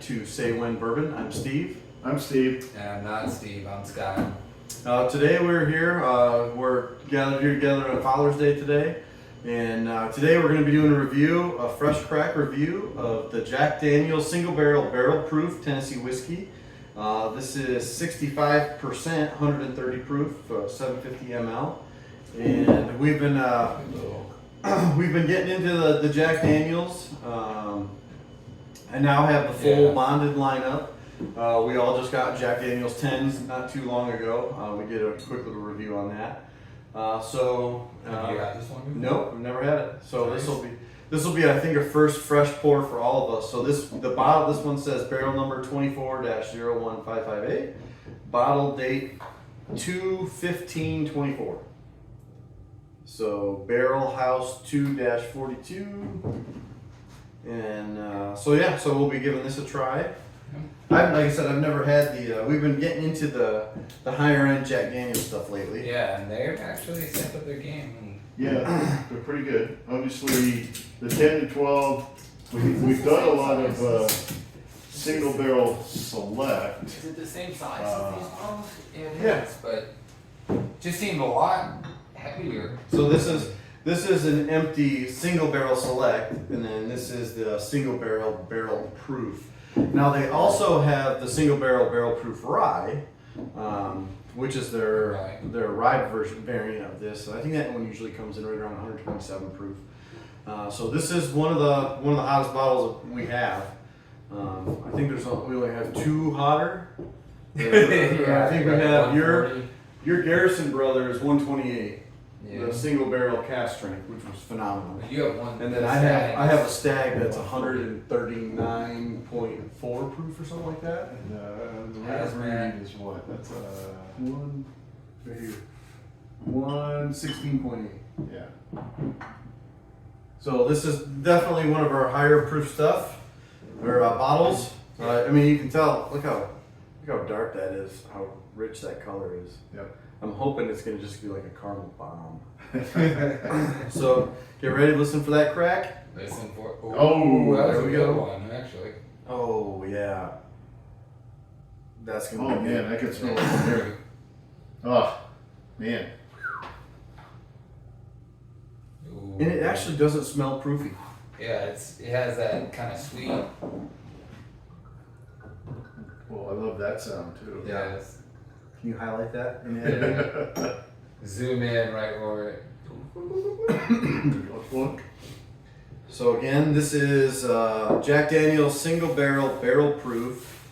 to Say When Bourbon. I'm Steve. I'm Steve. And I'm not Steve, I'm Scott. Today we're here. We're gathered here together on Father's Day today. And today we're going to be doing a fresh crack review of the Jack Daniel's Single Barrel Proof Tennessee Whiskey. This is 65%, 130 proof, 750 ml. And we've been getting into the Jack Daniels. I now have the full bonded lineup. We all just got Jack Daniel's 10s not too long ago. We did a quick little review on that. Have you had this one before? Nope, I've never had it. So Nice. this will be I think a first fresh pour for all of us. So the bottle, this one says barrel number 24-01558, bottle date 2/15/24. So barrel house 2-42, and so we'll be giving this a try. Like I said, I've never had we've been getting into the higher end Jack Daniel's stuff lately. Yeah, and they've actually stepped up their game. Yeah, they're pretty good. Obviously, the 10 to 12, we've done a lot of single barrel select. Is it the same size as these bottles? It Yeah. is, but just seemed a lot heavier. So this is an empty single barrel select, and then this is the single barrel proof. Now they also have the single barrel proof rye, which is their rye variant of this. So I think that one usually comes in right around 127 proof. So this is one of the hottest bottles that we have. I think we only have two hotter. I think we have your Garrison Brothers 128. Yeah. The single barrel cast strength, which was phenomenal. You have one. And then I have a Stag that's 139.4 proof or something like that. And the Hazmat. read is what? That's One right here. 116.8. yeah. So this is definitely one of our higher proof stuff or bottles. I mean, you can tell. Look how dark that is. How rich that color is. Yep. I'm hoping it's gonna just be like a caramel bomb. So get ready to listen for that crack. Listen for. Oh, that was there a we good go. one, actually. Oh yeah. That's gonna Oh be man, good. I can smell it from here. Oh man. Ooh. And it actually doesn't smell proofy. Yeah, it has that kind of sweet. Well, I love that sound too. Yeah. It's, Can you highlight that in the editing? zoom in right where it. Look. So again, this is Jack Daniel's single barrel proof,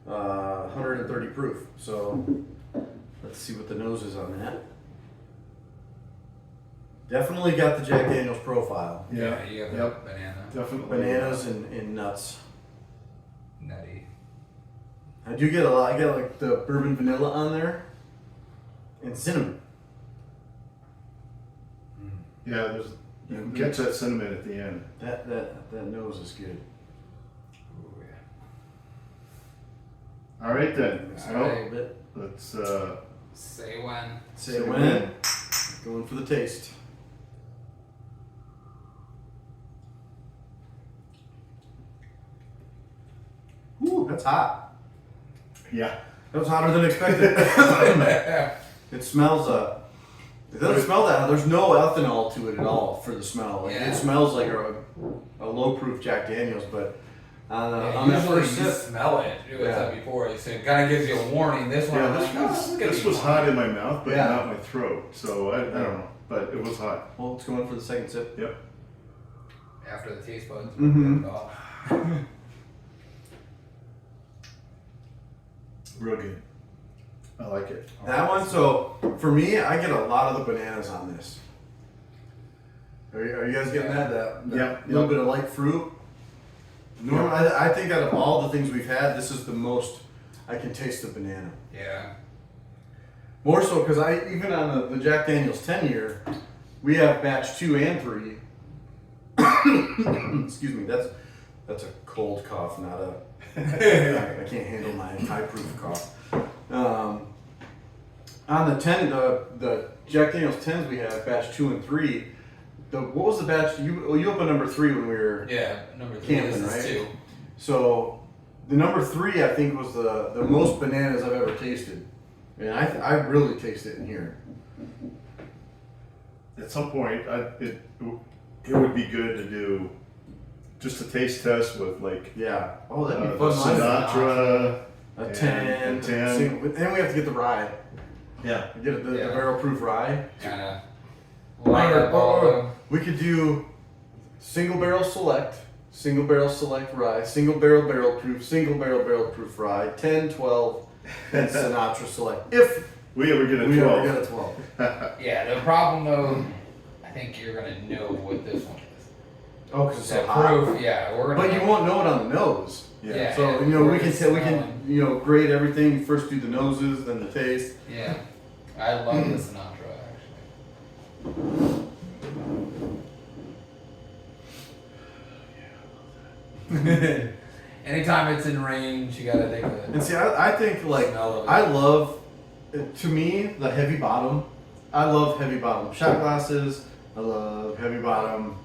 130 proof. So let's see what the nose is on that. Definitely got the Jack Daniel's profile. Yeah. You have Yep. banana. Definitely. Bananas and nuts. Nutty. I do get a lot. I get like the bourbon vanilla on there, and cinnamon. Yeah, there's. You can catch that cinnamon at the end. That nose is good. Ooh, yeah. All right then. It's All a right. little bit. Let's Say when. Say when. Going for the taste. Ooh, that's hot. yeah. That was hotter than expected. It smells. It doesn't smell that hot. There's no ethanol to it at all for the smell. Like, Yeah. It smells like a low proof Jack Daniels, but on that Usually first you sip, smell it. You Yeah. said before, so it kind of gives you a warning. This one, Yeah, I'm this like, oh, was is gonna this be was fun. hot in my mouth, but Yeah. not my throat. So I don't know, but it was hot. well, let's go in for the second sip. Yep. After the taste buds. Mhm. Off. Real good. I like it. That one, so for me, I get a lot of the bananas on this. Are you guys getting that? Yeah. Little bit of light fruit. Normally, I think out of all the things we've had, this is the most I can taste the banana. Yeah. More so because even on the Jack Daniel's 10 year, we have batch 2 and 3. Excuse me, that's a cold cough, not a. I can't handle my high proof cough. On the Jack Daniel's 10s we have batch 2 and 3. What was the batch? You opened number 3 when we were Yeah, number 3. Camping, This is right? 2. So The number 3, I think, was the most bananas I've ever tasted, and I really taste it in here. At some point, it would be good to do just a taste test with like Yeah. Oh, that'd be the fun. Sinatra. A and 10. 10. And we have to get the rye. Yeah. Get the Yeah. barrel proof rye. Kind of line up all of them. We could do single barrel select rye, single barrel proof, single barrel proof rye, 10, 12, and Sinatra select. If We ever get a we 12. ever get a 12. Yeah, the problem though, I think you're gonna know what this one is. Oh, because it's so That hot. proof, yeah, we're gonna. But you won't know it on the nose. Yeah. So we we're can just say we smelling. can grade everything. First do the noses, then the taste. Yeah, I love the Sinatra actually. Anytime it's in range, you gotta take And the see, I think like smell of it. I love, to me, the heavy bottom. I love heavy bottom shot glasses. I love heavy bottom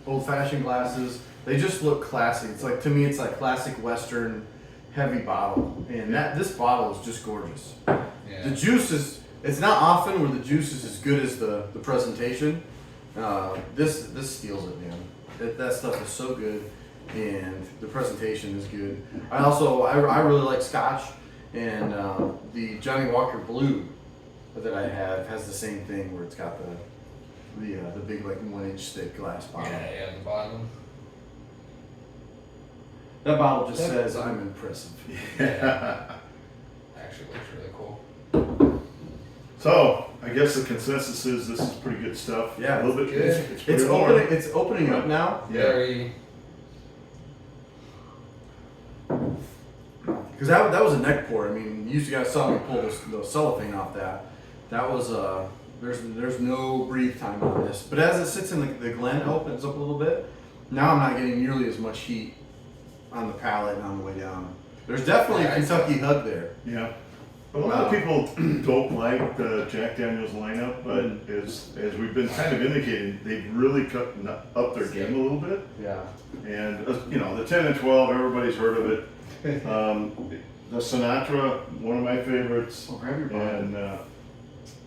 old fashioned glasses. They just look classy. It's like, to me, it's like classic Western heavy bottle, and this bottle is just gorgeous. Yeah. The juice is. It's not often where the juice is as good as the presentation. This steals it, man. That stuff is so good, and the presentation is good. I really like Scotch, and the Johnny Walker Blue that I have has the same thing where it's got the big like 1-inch thick glass bottle. Yeah, the bottom. That bottle just That- says I'm impressive. Yeah. Actually looks really cool. So I guess the consensus is this is pretty good stuff. Yeah, a little bit. good. It's pretty It's warm. opening. It's opening up now. Yeah. Very. Because that was a neck pour. I mean, you used to saw me pull the cellophane off that. That was there's no breathe time on this. But as it sits in the Glen, it opens up a little bit. Now I'm not getting nearly as much heat on the palate and on the way down. There's definitely a Yeah, Kentucky hug there. Yeah. But a lot of people don't like the Jack Daniel's lineup, but as we've been kind of indicating, they've really up their game a little bit. Yeah. And the 10 and 12, everybody's heard of it. The Sinatra, one of my favorites. Oh, grab your bottle. And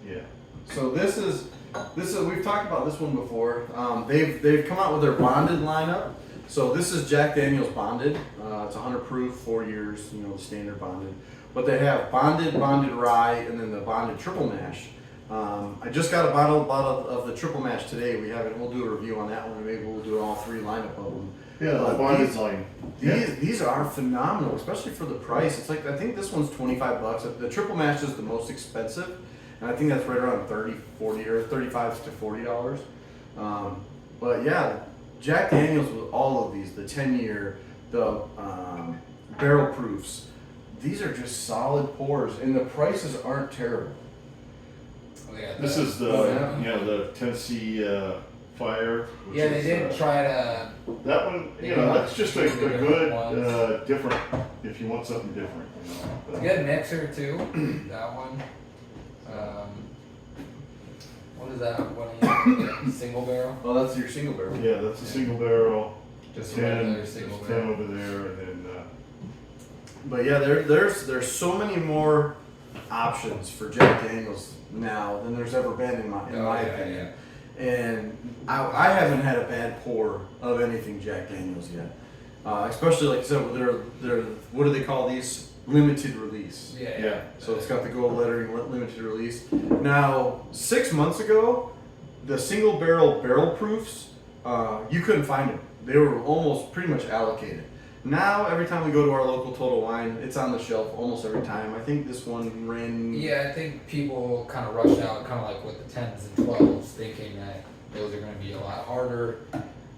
yeah. So this is we've talked about this one before. They've come out with their bonded lineup. So this is Jack Daniel's bonded. It's 100 proof, 4 years. The standard bonded. But they have bonded rye, and then the bonded triple mash. I just got a bottle of the triple mash today. We'll do a review on that one. Maybe we'll do all 3 lineup of them. Yeah, the But bonded line. These are phenomenal, especially for the price. It's like, I think this one's $25. The triple mash is the most expensive, and I think that's right around $30, $40, or $35 to $40. But yeah, Jack Daniel's with all of these, the 10-year, the barrel proofs. These are just solid pours, and the prices aren't terrible. Oh, yeah, This is the the Tennessee Fire. which Yeah, they is, did try to. that one. They got That's just a different good ones. different. If you want something different, But- Good mixer too. That one. What is that? What single barrel? Oh, that's your single barrel. Yeah, that's a single barrel. Just 10, regular single there's barrel. 10 over there, and then But yeah, there's so many more options for Jack Daniels now than there's ever been in my opinion. And I haven't had a bad pour of anything Jack Daniels yet. Especially like I said, they're what do they call these? Limited release. Yeah. So it's got the gold lettering, limited release. Now, 6 months ago, the single barrel proofs, you couldn't find them. They were almost pretty much allocated. Now, every time we go to our local Total Wine, it's on the shelf almost every time. I think this one ran. Yeah, I think people kind of rushed out, kind of like with the 10s and 12s, thinking that those are going to be a lot harder.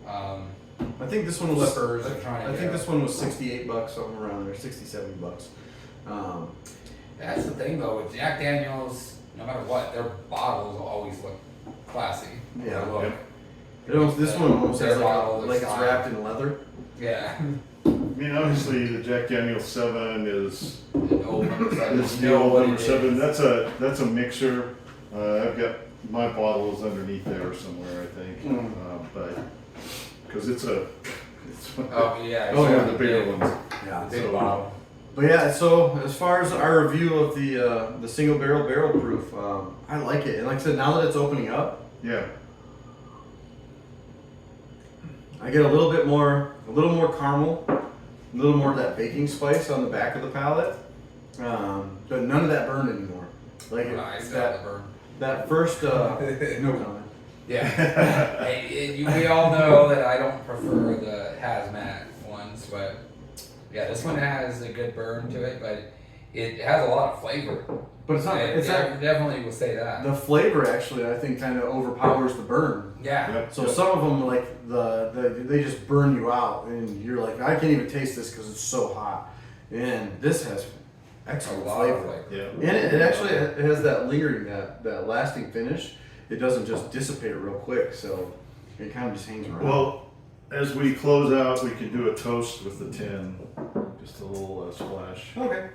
I think this one was. Flippers are trying to I think go. this one was $68, something around there, $60, $70. That's the thing though, with Jack Daniels, no matter what, their bottles always look classy. Yeah. They look. Yep. This one almost Their has bottle like looks it's fine. wrapped in leather. Yeah. I mean, obviously, the Jack Daniel's 7 is The old number 7. it's You the know old what number it 7. is. That's a mixer. I've got my bottles underneath there somewhere, I think, but because it's Oh yeah. Oh, one yeah, of the bigger yeah. ones. Yeah. Big So- bottle. But yeah, so as far as our review of the single barrel proof, I like it. And like I said, now that it's opening up, Yeah. I get a little more caramel, a little more of that baking spice on the back of the palate. But none of that burn anymore. Like Nice, that, the burn. that first, no comment. Yeah. We all know that I don't prefer the hazmat ones, but yeah, this one has a good burn to it, but it has a lot of flavor. But it's not, it's I not, definitely will say that. the flavor actually, I think, kind of overpowers the burn. Yeah. Yep. So some of them, like they just burn you out, and you're like, I can't even taste this because it's so hot. And this has A excellent lot of flavor. flavor. Yeah. And it actually it has that lingering, that lasting finish. It doesn't just dissipate real quick, so it kind of just hangs around. Well, as we close out, we can do a toast with the tin. Just a little splash. okay.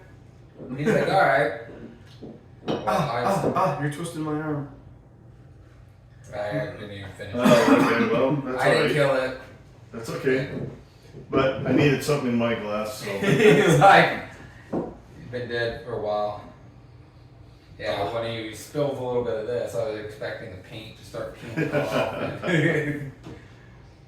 He's like, all right. Well, You're twisting my arm. I didn't even finish. Oh, okay. Well, that's I all didn't right. kill it. That's okay. But I needed something in my glass, so. He's like, he's been dead for a while. Yeah, when you spilled a little bit of this, I was expecting the paint to start peeling off.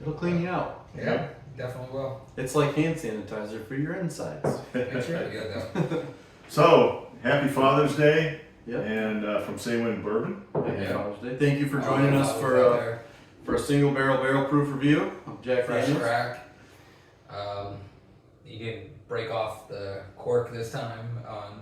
It'll clean you out. Yeah, definitely will. It's like hand sanitizer for your insides. It's really good though. So, happy Father's Day. Yep. And from Say When Bourbon. Happy Yeah. Father's Day. Thank you for All joining the us bottles out for there. for a single barrel proof review of Jack Fresh Daniels. crack. You didn't break off the cork this time on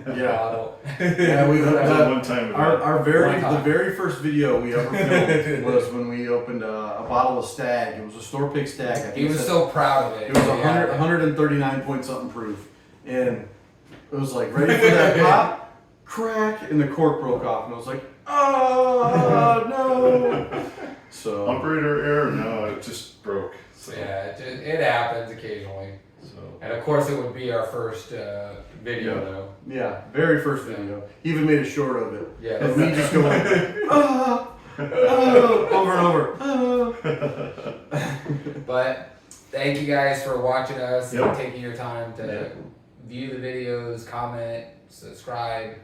the Yeah. bottle. Yeah, we've That was one time ago. our One time. the very first video we ever filmed was when we opened a bottle of Stag. It was a store pick Stag. I think He was it so proud of it. It was Yeah. 139 point something proof, and it was like ready for that pop, crack, and the cork broke off, and I was like, oh no! So Operator error? No, it just broke. So, Yeah, it happens occasionally. so. And of course, it would be our first video, Yeah. though. yeah, very first video. He even made a short of it. Yeah. Of me just going, ah, ah, over and over. Ah. But thank you guys for watching us and Yep. taking your time to Yeah. view the videos, comment, subscribe.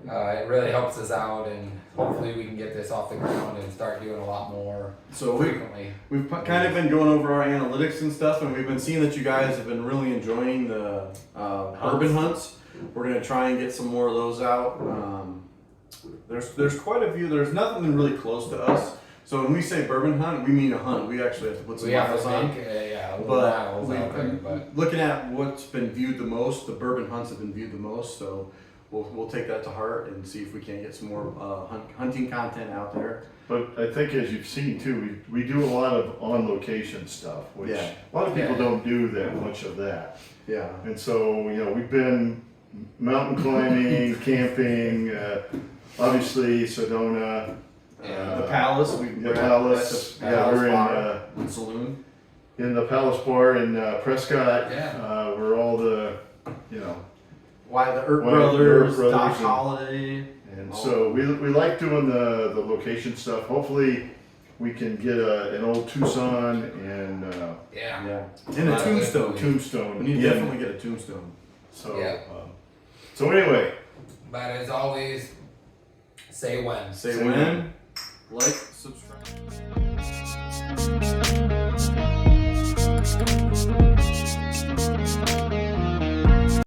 It really helps us out, and hopefully we can get this off the ground and start doing a lot more So frequently. we've kind of been going over our analytics and stuff, and we've been seeing that you guys have been really enjoying the bourbon hunts. We're gonna try and get some more of those out. There's quite a few. There's nothing really close to us. So when we say bourbon hunt, we mean a hunt. We actually have to put some We have miles to on. make a little But miles we've out there, been but looking at what's been viewed the most. The bourbon hunts have been viewed the most. So we'll take that to heart and see if we can get some more hunting content out there. But I think as you've seen too, we do a lot of on location stuff, which Yeah. a lot of people Yeah. don't do that much of that. Yeah. And so, we've been mountain climbing, camping, obviously Sedona, Yeah. The Palace. the We're Palace. at the Yeah, Palace we're Bar and Saloon. in the Palace Bar in Prescott. Yeah. Where all the, Why the Earp Why the Earp Brothers, Brothers Doc and- Holiday. and Oh. so we like doing the location stuff. Hopefully we can get an old Tucson and yeah. Yeah. And a tombstone. Tombstone. We need in. to definitely get a tombstone. So, Yeah. so anyway, But as always, say when. Say Say when, when. like, subscribe.